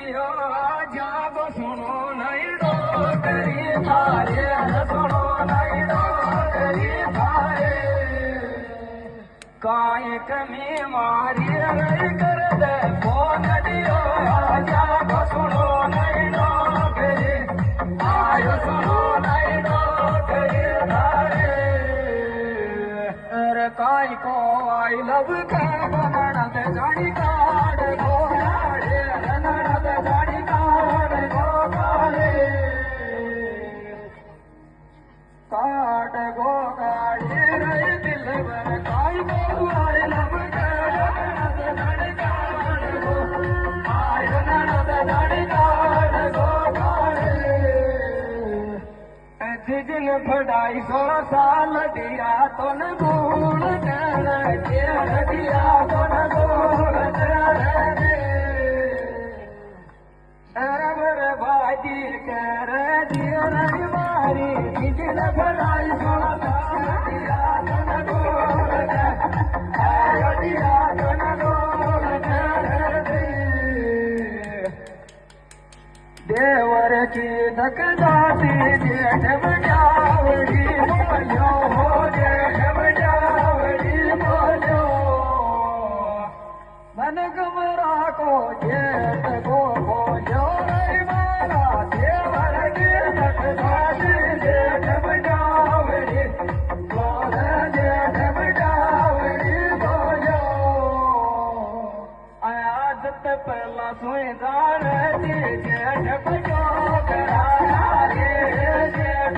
दियो जागो सुनो नहीं डोकरी थारे सुनो नहीं डोकरी थारे काहे कमी मारी रही कर दे फोन दियो जागो सुनो नहीं डोकरी आयो सुनो नहीं डोकरी थारे अरे काय को आई लव का बनना दे जानी काट गो गाड़े बनना दे जानी काट गो गाड़े काट गो गाड़े रे दिल भर काय को आई लव का बनना दे जानी काट गो आई बनना दे जानी काट गो गाड़े जिन पढ़ाई 16 साल दिया तो न भूल कर दिया तो न भूल कर अरबर बाजी कर दियो नहीं मारी जिन पढ़ाई 16 साल दिया तो न भूल कर दिया तो न भूल कर देवर की धक जाती जेठ बजावड़ी बोलो हो जेठ बजावड़ी बोलो मन गुमरा को जेठ को बोलो रे मारा देवर की धक जाती जेठ बजावड़ी बोलो जेठ बजावड़ी बोलो आदत पहला सुईदार जेठ बजो कराया रे जेठ